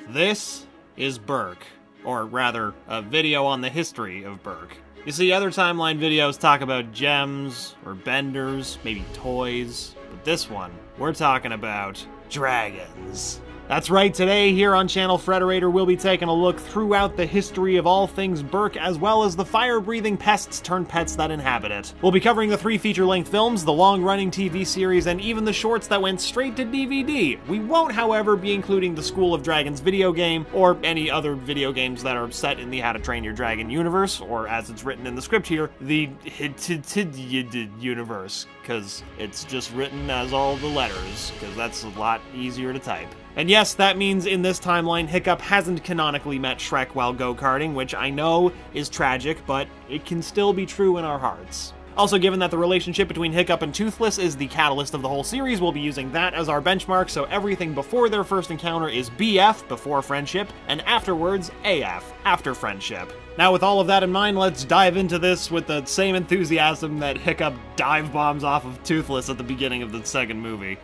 This is Berk, or rather, a video on the history of Berk. You see, other timeline videos talk about gems, or benders, maybe toys, but this one, we're talking about dragons. That's right, today here on Channel Frederator we'll be taking a look throughout the history of all things Berk, as well as the fire-breathing pests turned pets that inhabit it. We'll be covering the 3 feature-length films, the long-running TV series, and even the shorts that went straight to DVD. We won't, however, be including the School of Dragons video game, or any other video games that are set in the How to Train Your Dragon universe, or as it's written in the script here, the universe, because it's just written as all the letters, because that's a lot easier to type. And yes, that means in this timeline, Hiccup hasn't canonically met Shrek while go-karting, which I know is tragic, but it can still be true in our hearts. Also, given that the relationship between Hiccup and Toothless is the catalyst of the whole series, we'll be using that as our benchmark, so everything before their first encounter is BF, before friendship, and afterwards, AF, after friendship. Now, with all of that in mind, let's dive into this with the same enthusiasm that Hiccup dive bombs off of Toothless at the beginning of the second movie.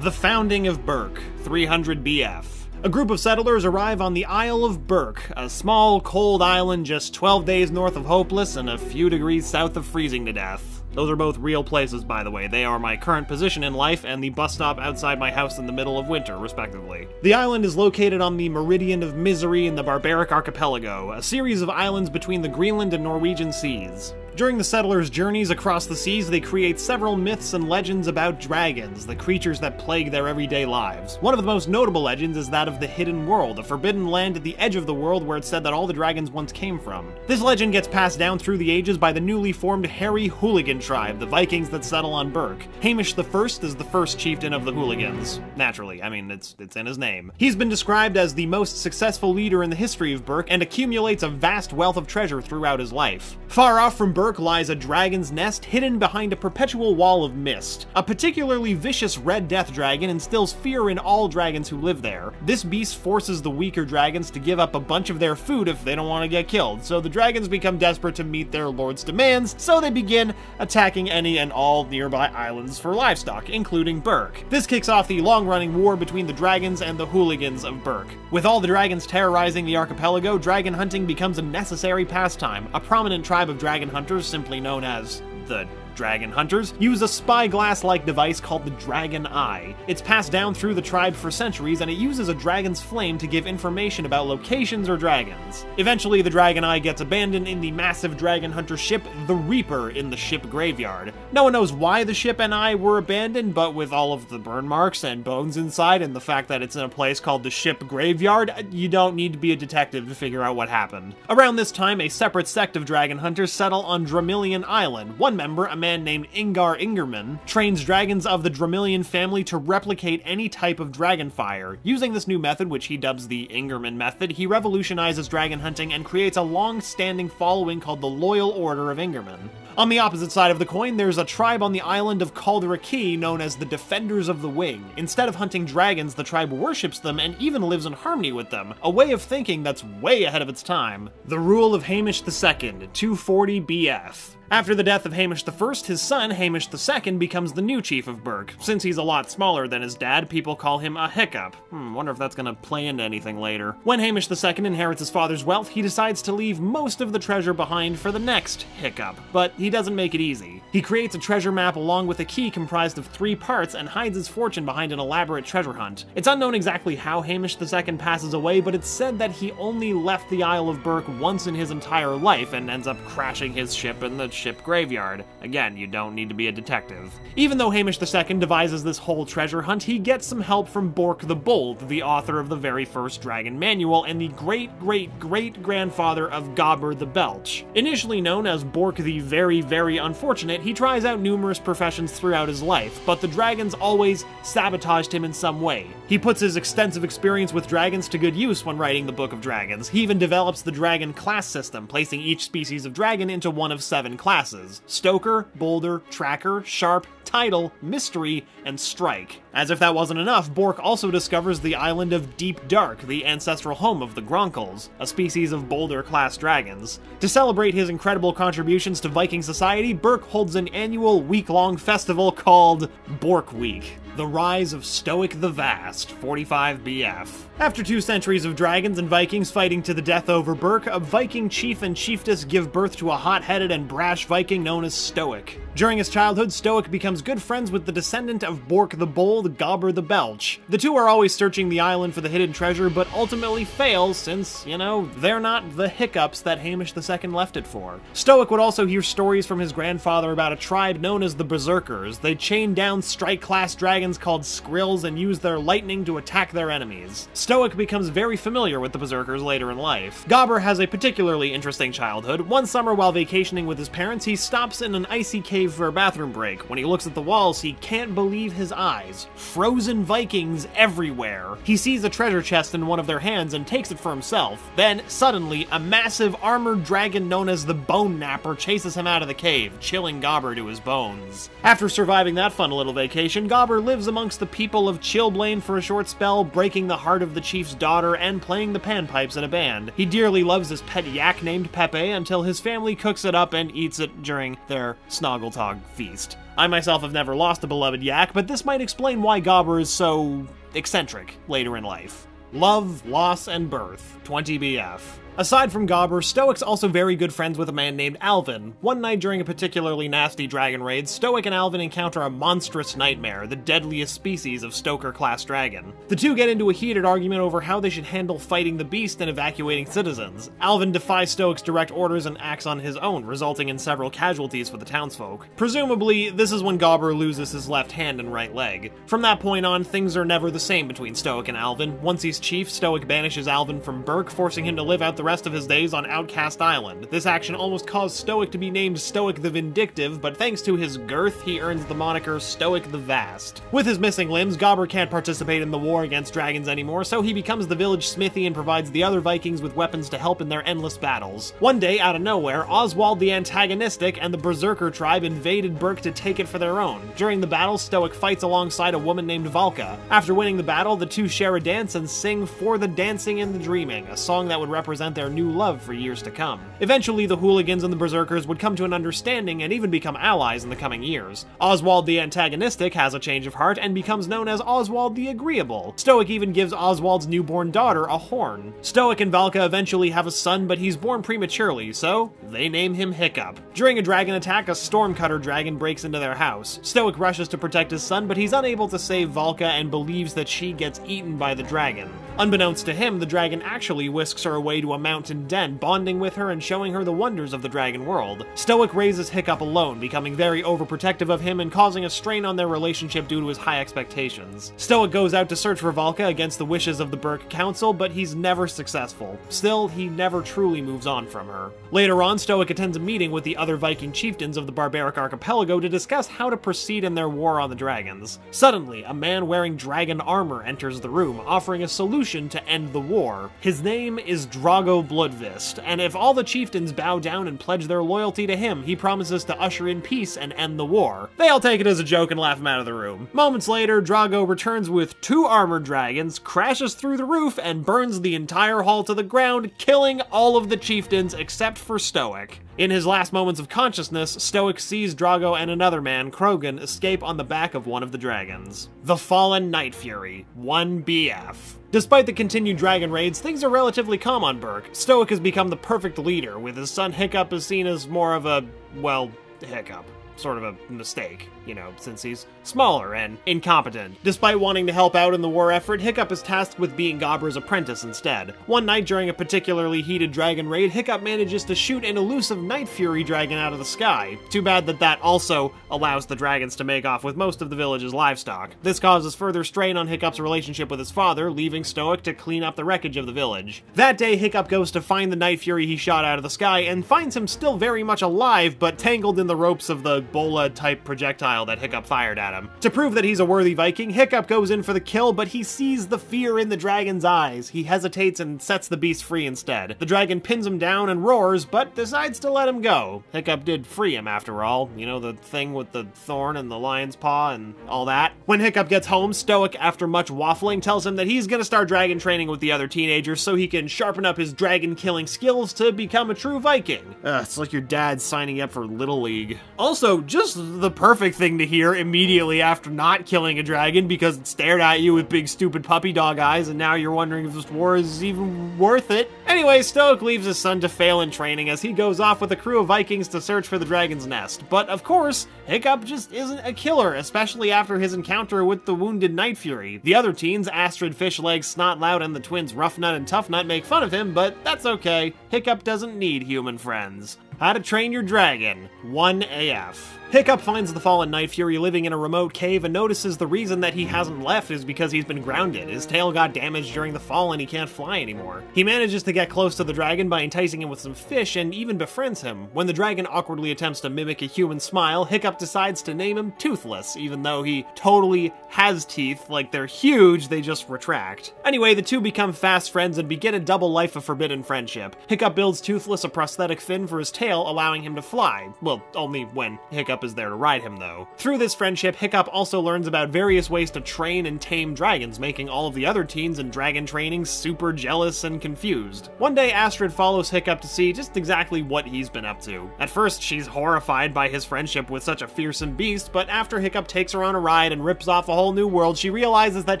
The Founding of Berk, 300 BF. A group of settlers arrive on the Isle of Berk, a small, cold island just 12 days north of Hopeless and a few degrees south of freezing to death. Those are both real places, by the way. They are my current position in life and the bus stop outside my house in the middle of winter, respectively. The island is located on the Meridian of Misery in the Barbaric Archipelago, a series of islands between the Greenland and Norwegian seas. During the settlers' journeys across the seas, they create several myths and legends about dragons, the creatures that plague their everyday lives. One of the most notable legends is that of the Hidden World, a forbidden land at the edge of the world where it's said that all the dragons once came from. This legend gets passed down through the ages by the newly formed Hairy Hooligan tribe, the Vikings that settle on Berk. Hamish I is the first chieftain of the Hooligans. Naturally, I mean, it's in his name. He's been described as the most successful leader in the history of Berk and accumulates a vast wealth of treasure throughout his life. Far off from Berk lies a dragon's nest hidden behind a perpetual wall of mist. A particularly vicious red death dragon instills fear in all dragons who live there. This beast forces the weaker dragons to give up a bunch of their food if they don't want to get killed, so the dragons become desperate to meet their lord's demands, so they begin attacking any and all nearby islands for livestock, including Berk. This kicks off the long-running war between the dragons and the hooligans of Berk. With all the dragons terrorizing the archipelago, dragon hunting becomes a necessary pastime. A prominent tribe of dragon hunters, simply known as the Dragon Hunters, use a spyglass-like device called the Dragon Eye. It's passed down through the tribe for centuries, and it uses a dragon's flame to give information about locations or dragons. Eventually, the Dragon Eye gets abandoned in the massive dragon hunter ship, the Reaper, in the ship graveyard. No one knows why the ship and eye were abandoned, but with all of the burn marks and bones inside, and the fact that it's in a place called the ship graveyard, you don't need to be a detective to figure out what happened. Around this time, a separate sect of dragon hunters settle on Dramillion Island. One member, a man named Ingar Ingerman, trains dragons of the Dramillion family to replicate any type of dragon fire. Using this new method, which he dubs the Ingerman method, he revolutionizes dragon hunting and creates a long-standing following called the Loyal Order of Ingerman. On the opposite side of the coin, there's a tribe on the island of Calderaki known as the Defenders of the Wing. Instead of hunting dragons, the tribe worships them and even lives in harmony with them, a way of thinking that's way ahead of its time. The Rule of Hamish II, 240 BF. After the death of Hamish I, his son, Hamish II, becomes the new chief of Berk. Since he's a lot smaller than his dad, people call him a Hiccup. Wonder if that's gonna play into anything later. When Hamish II inherits his father's wealth, he decides to leave most of the treasure behind for the next Hiccup, but he doesn't make it easy. He creates a treasure map along with a key comprised of 3 parts and hides his fortune behind an elaborate treasure hunt. It's unknown exactly how Hamish II passes away, but it's said that he only left the Isle of Berk once in his entire life and ends up crashing his ship in the ship graveyard. Again, you don't need to be a detective. Even though Hamish II devises this whole treasure hunt, he gets some help from Bork the Bold, the author of the very first Dragon Manual and the great-great-great-grandfather of Gobber the Belch. Initially known as Bork the Very, Very Unfortunate, he tries out numerous professions throughout his life, but the dragons always sabotaged him in some way. He puts his extensive experience with dragons to good use when writing the Book of Dragons. He even develops the dragon class system, placing each species of dragon into one of 7 classes: Stoker, Boulder, Tracker, Sharp, Tidal, Mystery, and Strike. As if that wasn't enough, Bork also discovers the island of Deep Dark, the ancestral home of the Chronicles, a species of Boulder-class dragons. To celebrate his incredible contributions to Viking society, Berk holds an annual week-long festival called Bork Week. The Rise of Stoic the Vast, 45 BF. After 2 centuries of dragons and Vikings fighting to the death over Berk, a Viking chief and chieftess give birth to a hot-headed and brash Viking known as Stoic. During his childhood, Stoic becomes good friends with the descendant of Bork the Bold, Gobber the Belch. The two are always searching the island for the hidden treasure, but ultimately fail since, you know, they're not the hiccups that Hamish II left it for. Stoic would also hear stories from his grandfather about a tribe known as the Berserkers. They chain down strike-class dragons called Skrills and use their lightning to attack their enemies. Stoic becomes very familiar with the Berserkers later in life. Gobber has a particularly interesting childhood. One summer while vacationing with his parents, he stops in an icy cave for a bathroom break. When he looks at the walls, he can't believe his eyes. Frozen Vikings everywhere. He sees a treasure chest in one of their hands and takes it for himself. Then, suddenly, a massive armored dragon known as the Bone Napper chases him out of the cave, chilling Gobber to his bones. After surviving that fun little vacation, Gobber lives amongst the people of Chilblain for a short spell, breaking the heart of the chief's daughter and playing the panpipes in a band. He dearly loves his pet yak named Pepe until his family cooks it up and eats it during their Snoggletog feast. I myself have never lost a beloved yak, but this might explain why Gobber is so eccentric later in life. Love, Loss, and Birth, 20 BF. Aside from Gobber, Stoic's also very good friends with a man named Alvin. One night during a particularly nasty dragon raid, Stoic and Alvin encounter a monstrous nightmare, the deadliest species of Stoker-class dragon. The two get into a heated argument over how they should handle fighting the beast and evacuating citizens. Alvin defies Stoic's direct orders and acts on his own, resulting in several casualties for the townsfolk. Presumably, this is when Gobber loses his left hand and right leg. From that point on, things are never the same between Stoic and Alvin. Once he's chief, Stoic banishes Alvin from Berk, forcing him to live out the rest of his days on Outcast Island. This action almost caused Stoic to be named Stoic the Vindictive, but thanks to his girth, he earns the moniker Stoic the Vast. With his missing limbs, Gobber can't participate in the war against dragons anymore, so he becomes the village smithy and provides the other Vikings with weapons to help in their endless battles. One day, out of nowhere, Oswald the Antagonistic and the Berserker tribe invaded Berk to take it for their own. During the battle, Stoic fights alongside a woman named Valka. After winning the battle, the two share a dance and sing For the Dancing and the Dreaming, a song that would represent their new love for years to come. Eventually, the hooligans and the berserkers would come to an understanding and even become allies in the coming years. Oswald the Antagonistic has a change of heart and becomes known as Oswald the Agreeable. Stoic even gives Oswald's newborn daughter a horn. Stoic and Valka eventually have a son, but he's born prematurely, so they name him Hiccup. During a dragon attack, a Stormcutter dragon breaks into their house. Stoic rushes to protect his son, but he's unable to save Valka and believes that she gets eaten by the dragon. Unbeknownst to him, the dragon actually whisks her away to a mountain den, bonding with her and showing her the wonders of the dragon world. Stoic raises Hiccup alone, becoming very overprotective of him and causing a strain on their relationship due to his high expectations. Stoic goes out to search for Valka against the wishes of the Berk Council, but he's never successful. Still, he never truly moves on from her. Later on, Stoic attends a meeting with the other Viking chieftains of the barbaric archipelago to discuss how to proceed in their war on the dragons. Suddenly, a man wearing dragon armor enters the room, offering a solution to end the war. His name is Drago Bloodfist, and if all the chieftains bow down and pledge their loyalty to him, he promises to usher in peace and end the war. They all take it as a joke and laugh him out of the room. Moments later, Drago returns with 2 armored dragons, crashes through the roof, and burns the entire hall to the ground, killing all of the chieftains except for Stoic. In his last moments of consciousness, Stoic sees Drago and another man, Krogan, escape on the back of one of the dragons. The Fallen Night Fury, 1 BF. Despite the continued dragon raids, things are relatively calm on Berk. Stoic has become the perfect leader, with his son Hiccup as seen as more of a, well, hiccup. Sort of a mistake, you know, since he's smaller and incompetent. Despite wanting to help out in the war effort, Hiccup is tasked with being Gobber's apprentice instead. One night during a particularly heated dragon raid, Hiccup manages to shoot an elusive Night Fury dragon out of the sky. Too bad that that also allows the dragons to make off with most of the village's livestock. This causes further strain on Hiccup's relationship with his father, leaving Stoic to clean up the wreckage of the village. That day, Hiccup goes to find the Night Fury he shot out of the sky and finds him still very much alive, but tangled in the ropes of the bola-type projectile that Hiccup fired at him. To prove that he's a worthy Viking, Hiccup goes in for the kill, but he sees the fear in the dragon's eyes. He hesitates and sets the beast free instead. The dragon pins him down and roars, but decides to let him go. Hiccup did free him after all. You know, the thing with the thorn and the lion's paw and all that. When Hiccup gets home, Stoic, after much waffling, tells him that he's gonna start dragon training with the other teenagers so he can sharpen up his dragon-killing skills to become a true Viking. It's like your dad signing up for Little League. Also, Also, just the perfect thing to hear immediately after not killing a dragon because it stared at you with big stupid puppy dog eyes, and now you're wondering if this war is even worth it. Anyway, Stoic leaves his son to fail in training as he goes off with a crew of Vikings to search for the dragon's nest. But of course, Hiccup just isn't a killer, especially after his encounter with the wounded Night Fury. The other teens, Astrid, Fishleg, Snotlout, and the twins Roughnut and Toughnut make fun of him, but that's okay. Hiccup doesn't need human friends. How to Train Your Dragon 1AF. Hiccup finds the fallen Night Fury living in a remote cave and notices the reason that he hasn't left is because he's been grounded. His tail got damaged during the fall and he can't fly anymore. He manages to get close to the dragon by enticing him with some fish and even befriends him. When the dragon awkwardly attempts to mimic a human smile, Hiccup decides to name him Toothless, even though he totally has teeth, like they're huge, they just retract. Anyway, the two become fast friends and begin a double life of forbidden friendship. Hiccup builds Toothless a prosthetic fin for his tail, allowing him to fly. Well, only when Hiccup is there to ride him, though. Through this friendship, Hiccup also learns about various ways to train and tame dragons, making all of the other teens in dragon training super jealous and confused. One day, Astrid follows Hiccup to see just exactly what he's been up to. At first, she's horrified by his friendship with such a fearsome beast, but after Hiccup takes her on a ride and rips off a whole new world, she realizes that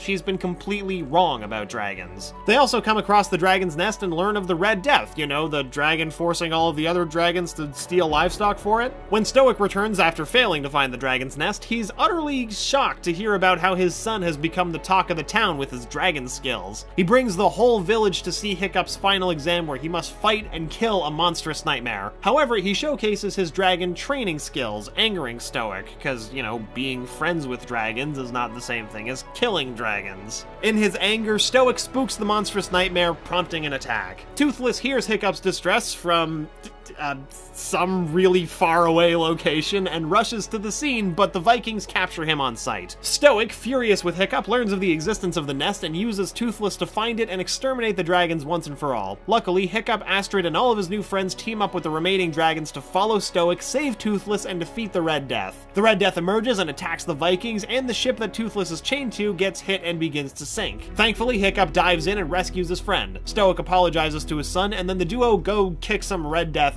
she's been completely wrong about dragons. They also come across the dragon's nest and learn of the Red Death, you know, the dragon forcing all of the other dragons to steal livestock for it. When Stoic returns after failing to find the dragon's nest, he's utterly shocked to hear about how his son has become the talk of the town with his dragon skills. He brings the whole village to see Hiccup's final exam where he must fight and kill a monstrous nightmare. However, he showcases his dragon training skills, angering Stoic, because, you know, being friends with dragons is not the same thing as killing dragons. In his anger, Stoic spooks the monstrous nightmare, prompting an attack. Toothless hears Hiccup's distress from some really far away location and rushes to the scene, but the Vikings capture him on sight. Stoic, furious with Hiccup, learns of the existence of the nest and uses Toothless to find it and exterminate the dragons once and for all. Luckily, Hiccup, Astrid, and all of his new friends team up with the remaining dragons to follow Stoic, save Toothless, and defeat the Red Death. The Red Death emerges and attacks the Vikings, and the ship that Toothless is chained to gets hit and begins to sink. Thankfully, Hiccup dives in and rescues his friend. Stoic apologizes to his son, and then the duo go kick some Red Death.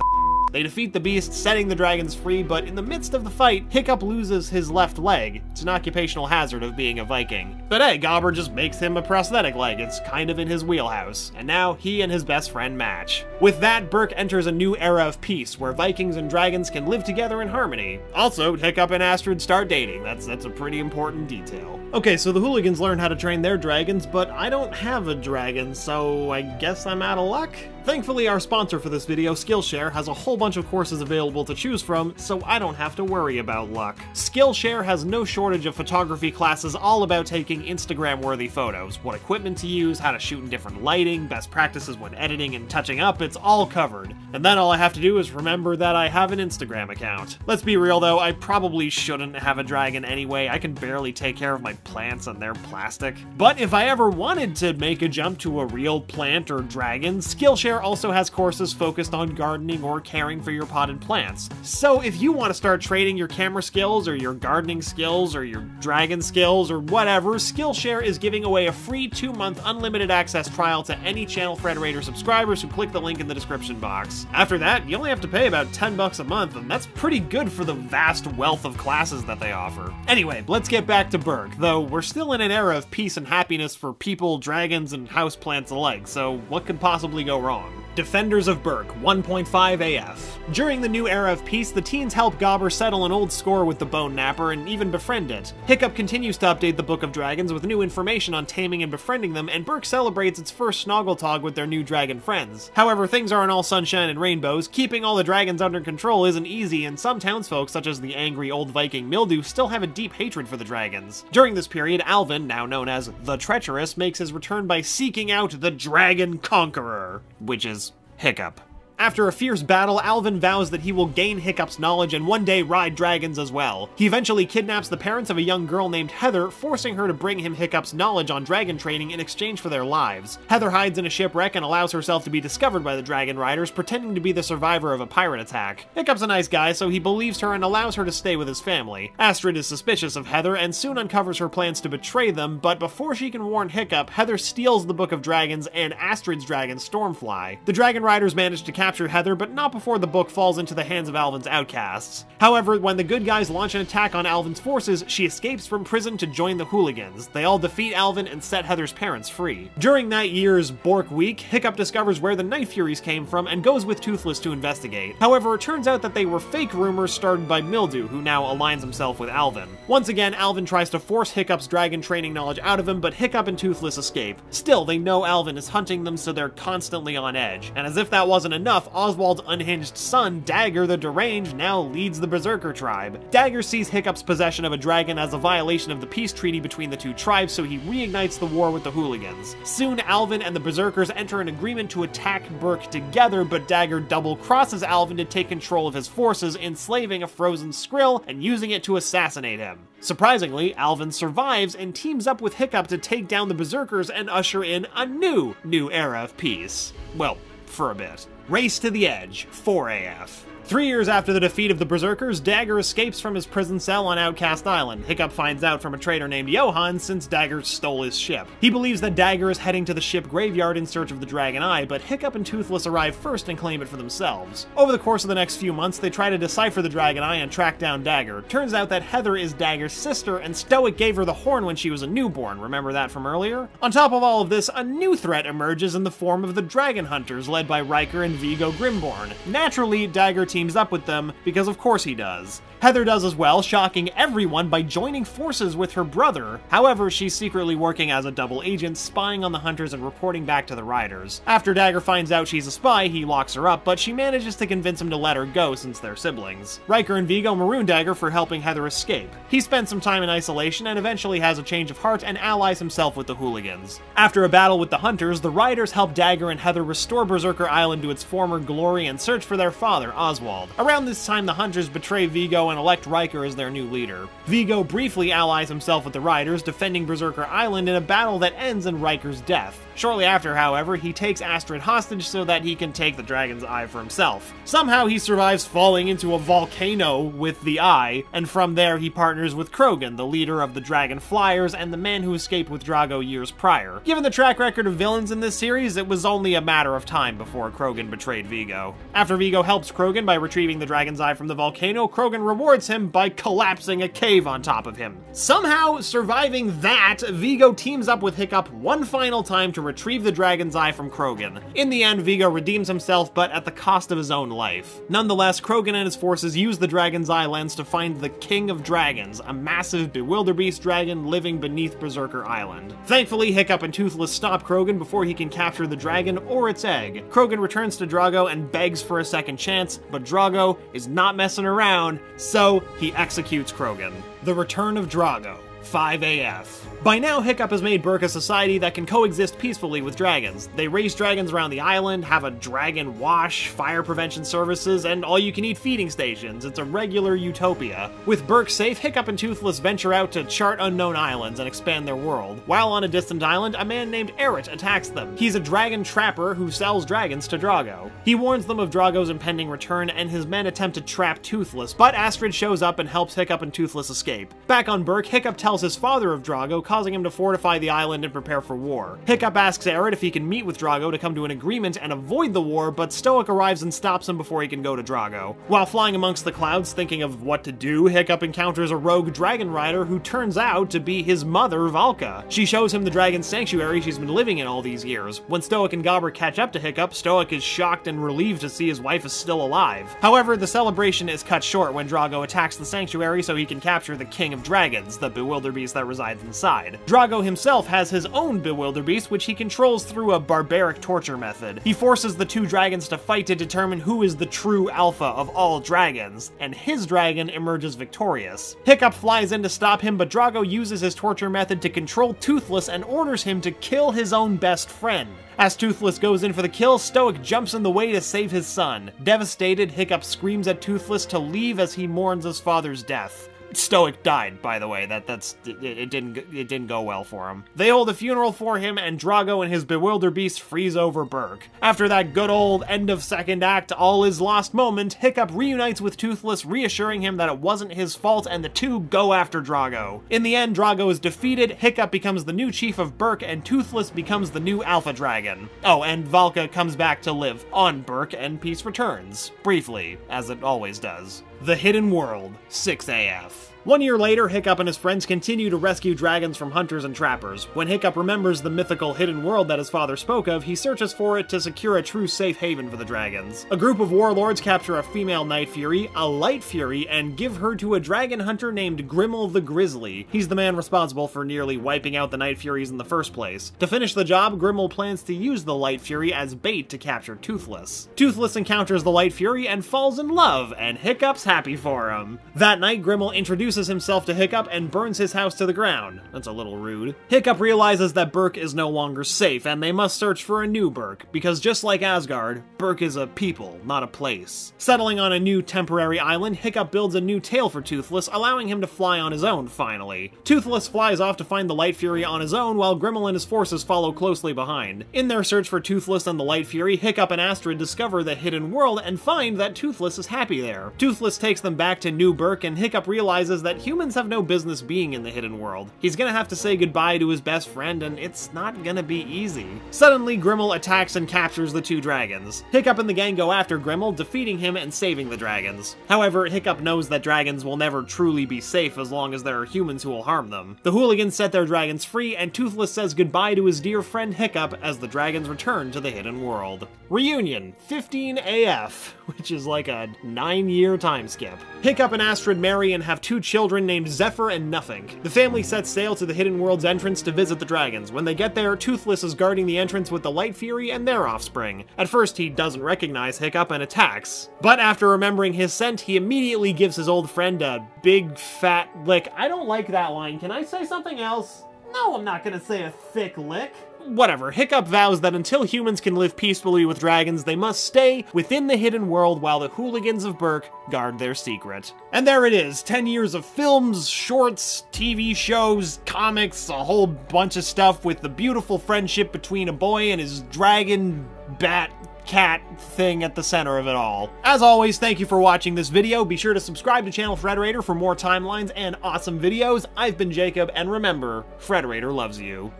They defeat the beast, setting the dragons free, but in the midst of the fight, Hiccup loses his left leg. It's an occupational hazard of being a Viking. But hey, Gobber just makes him a prosthetic leg. It's kind of in his wheelhouse. And now he and his best friend match. With that, Berk enters a new era of peace, where Vikings and dragons can live together in harmony. Also, Hiccup and Astrid start dating. That's a pretty important detail. Okay, so the hooligans learn how to train their dragons, but I don't have a dragon, so I guess I'm out of luck? Thankfully, our sponsor for this video, Skillshare, has a whole bunch of courses available to choose from, so I don't have to worry about luck. Skillshare has no shortage of photography classes all about taking Instagram-worthy photos, what equipment to use, how to shoot in different lighting, best practices when editing and touching up, it's all covered. And then all I have to do is remember that I have an Instagram account. Let's be real though, I probably shouldn't have a dragon anyway, I can barely take care of my plants and they're plastic. But if I ever wanted to make a jump to a real plant or dragon, Skillshare also has courses focused on gardening or caring for your potted plants. So if you want to start trading your camera skills or your gardening skills or your dragon skills or whatever, Skillshare is giving away a free 2-month unlimited access trial to any Channel Frederator subscribers who click the link in the description box. After that, you only have to pay about $10 a month, and that's pretty good for the vast wealth of classes that they offer. Anyway, let's get back to Berk, though we're still in an era of peace and happiness for people, dragons, and houseplants alike, so what could possibly go wrong? Defenders of Berk 1.5 AF. During the new era of peace, the teens help Gobber settle an old score with the Bone Napper and even befriend it. Hiccup continues to update the Book of Dragons with new information on taming and befriending them, and Berk celebrates its first Snoggletog with their new dragon friends. However, things aren't all sunshine and rainbows. Keeping all the dragons under control isn't easy, and some townsfolk, such as the angry old Viking Mildew, still have a deep hatred for the dragons. During this period, Alvin, now known as the Treacherous, makes his return by seeking out the Dragon Conqueror, which is Hiccup. After a fierce battle, Alvin vows that he will gain Hiccup's knowledge and one day ride dragons as well. He eventually kidnaps the parents of a young girl named Heather, forcing her to bring him Hiccup's knowledge on dragon training in exchange for their lives. Heather hides in a shipwreck and allows herself to be discovered by the dragon riders, pretending to be the survivor of a pirate attack. Hiccup's a nice guy, so he believes her and allows her to stay with his family. Astrid is suspicious of Heather and soon uncovers her plans to betray them, but before she can warn Hiccup, Heather steals the Book of Dragons and Astrid's dragon, Stormfly. The dragon riders manage to capture capture Heather, but not before the book falls into the hands of Alvin's outcasts. However, when the good guys launch an attack on Alvin's forces, she escapes from prison to join the hooligans. They all defeat Alvin and set Heather's parents free. During that year's Berk week, Hiccup discovers where the Night Furies came from and goes with Toothless to investigate. However, it turns out that they were fake rumors started by Mildew, who now aligns himself with Alvin. Once again, Alvin tries to force Hiccup's dragon training knowledge out of him, but Hiccup and Toothless escape. Still, they know Alvin is hunting them, so they're constantly on edge. And as if that wasn't enough, Oswald's unhinged son, Dagger the Deranged, now leads the Berserker tribe. Dagger sees Hiccup's possession of a dragon as a violation of the peace treaty between the two tribes, so he reignites the war with the hooligans. Soon, Alvin and the Berserkers enter an agreement to attack Berk together, but Dagger double-crosses Alvin to take control of his forces, enslaving a frozen Skrill and using it to assassinate him. Surprisingly, Alvin survives and teams up with Hiccup to take down the Berserkers and usher in a new era of peace. Well, for a bit. Race to the Edge, 4 AF. 3 years after the defeat of the Berserkers, Dagger escapes from his prison cell on Outcast Island. Hiccup finds out from a trader named Johann since Dagger stole his ship. He believes that Dagger is heading to the ship graveyard in search of the Dragon Eye, but Hiccup and Toothless arrive first and claim it for themselves. Over the course of the next few months, they try to decipher the Dragon Eye and track down Dagger. Turns out that Heather is Dagger's sister, and Stoic gave her the horn when she was a newborn. Remember that from earlier? On top of all of this, a new threat emerges in the form of the Dragon Hunters, led by Riker and Vigo Grimborn. Naturally, Dagger teams up with them, because of course he does. Heather does as well, shocking everyone by joining forces with her brother. However, she's secretly working as a double agent, spying on the hunters and reporting back to the riders. After Dagger finds out she's a spy, he locks her up, but she manages to convince him to let her go since they're siblings. Riker and Vigo maroon Dagger for helping Heather escape. He spends some time in isolation and eventually has a change of heart and allies himself with the hooligans. After a battle with the hunters, the riders help Dagger and Heather restore Berserker Island to its former glory and search for their father, Oswald. Around this time, the hunters betray Vigo and elect Riker as their new leader. Vigo briefly allies himself with the riders, defending Berserker Island in a battle that ends in Riker's death. Shortly after, however, he takes Astrid hostage so that he can take the Dragon's Eye for himself. Somehow he survives falling into a volcano with the eye, and from there he partners with Krogan, the leader of the Dragon Flyers and the man who escaped with Drago years prior. Given the track record of villains in this series, it was only a matter of time before Krogan betrayed Vigo. After Vigo helps Krogan by retrieving the Dragon's Eye from the volcano, Krogan rewards him by collapsing a cave on top of him. Somehow, surviving that, Vigo teams up with Hiccup one final time to retrieve the Dragon's Eye from Krogan. In the end, Vigo redeems himself, but at the cost of his own life. Nonetheless, Krogan and his forces use the Dragon's Eye lens to find the King of Dragons, a massive bewilderbeast dragon living beneath Berserker Island. Thankfully, Hiccup and Toothless stop Krogan before he can capture the dragon or its egg. Krogan returns to Drago and begs for a second chance, but Drago is not messing around, so he executes Krogan. The Return of Drago, 5 AF. By now, Hiccup has made Berk a society that can coexist peacefully with dragons. They raise dragons around the island, have a dragon wash, fire prevention services, and all-you-can-eat feeding stations. It's a regular utopia. With Berk safe, Hiccup and Toothless venture out to chart unknown islands and expand their world. While on a distant island, a man named Eret attacks them. He's a dragon trapper who sells dragons to Drago. He warns them of Drago's impending return, and his men attempt to trap Toothless, but Astrid shows up and helps Hiccup and Toothless escape. Back on Berk, Hiccup tells his father of Drago, causing him to fortify the island and prepare for war. Hiccup asks Eret if he can meet with Drago to come to an agreement and avoid the war, but Stoic arrives and stops him before he can go to Drago. While flying amongst the clouds thinking of what to do, Hiccup encounters a rogue dragon rider who turns out to be his mother, Valka. She shows him the dragon sanctuary she's been living in all these years. When Stoic and Gobber catch up to Hiccup, Stoic is shocked and relieved to see his wife is still alive. However, the celebration is cut short when Drago attacks the sanctuary so he can capture the King of Dragons, the bewilderbeast that resides inside. Drago himself has his own bewilderbeast, which he controls through a barbaric torture method. He forces the two dragons to fight to determine who is the true alpha of all dragons, and his dragon emerges victorious. Hiccup flies in to stop him, but Drago uses his torture method to control Toothless and orders him to kill his own best friend. As Toothless goes in for the kill, Stoic jumps in the way to save his son. Devastated, Hiccup screams at Toothless to leave as he mourns his father's death. Stoic died, by the way. It didn't go well for him. They hold a funeral for him, and Drago and his bewildered beast freeze over Berk. After that good old end of second act, all is lost moment, Hiccup reunites with Toothless, reassuring him that it wasn't his fault, and the two go after Drago. In the end, Drago is defeated, Hiccup becomes the new chief of Berk, and Toothless becomes the new Alpha Dragon. Oh, and Valka comes back to live on Berk, and peace returns. Briefly, as it always does. The Hidden World, 6 AF. 1 year later, Hiccup and his friends continue to rescue dragons from hunters and trappers. When Hiccup remembers the mythical hidden world that his father spoke of, he searches for it to secure a true safe haven for the dragons. A group of warlords capture a female Night Fury, a Light Fury, and give her to a dragon hunter named Grimmel the Grizzly. He's the man responsible for nearly wiping out the Night Furies in the first place. To finish the job, Grimmel plans to use the Light Fury as bait to capture Toothless. Toothless encounters the Light Fury and falls in love, and Hiccup's happy for him. That night, Grimmel introduces himself to Hiccup and burns his house to the ground. That's a little rude. Hiccup realizes that Berk is no longer safe, and they must search for a new Berk, because just like Asgard, Berk is a people, not a place. Settling on a new temporary island, Hiccup builds a new tail for Toothless, allowing him to fly on his own, finally. Toothless flies off to find the Light Fury on his own, while Grimmel and his forces follow closely behind. In their search for Toothless and the Light Fury, Hiccup and Astrid discover the hidden world and find that Toothless is happy there. Toothless takes them back to New Berk, and Hiccup realizes that humans have no business being in the hidden world. He's gonna have to say goodbye to his best friend, and it's not gonna be easy. Suddenly, Grimmel attacks and captures the two dragons. Hiccup and the gang go after Grimmel, defeating him and saving the dragons. However, Hiccup knows that dragons will never truly be safe as long as there are humans who will harm them. The hooligans set their dragons free, and Toothless says goodbye to his dear friend Hiccup as the dragons return to the hidden world. Reunion, 15 AF, which is like a 9-year time skip. Hiccup and Astrid marry and have two children named Zephyr and Nothink. The family sets sail to the hidden world's entrance to visit the dragons. When they get there, Toothless is guarding the entrance with the Light Fury and their offspring. At first, he doesn't recognize Hiccup and attacks. But after remembering his scent, he immediately gives his old friend a big fat lick. I don't like that line. Can I say something else? No, I'm not gonna say a thick lick. Whatever, Hiccup vows that until humans can live peacefully with dragons, they must stay within the hidden world while the hooligans of Berk guard their secret. And there it is, 10 years of films, shorts, TV shows, comics, a whole bunch of stuff with the beautiful friendship between a boy and his dragon bat cat thing at the center of it all. As always, thank you for watching this video. Be sure to subscribe to Channel Frederator for more timelines and awesome videos. I've been Jacob, and remember, Frederator loves you.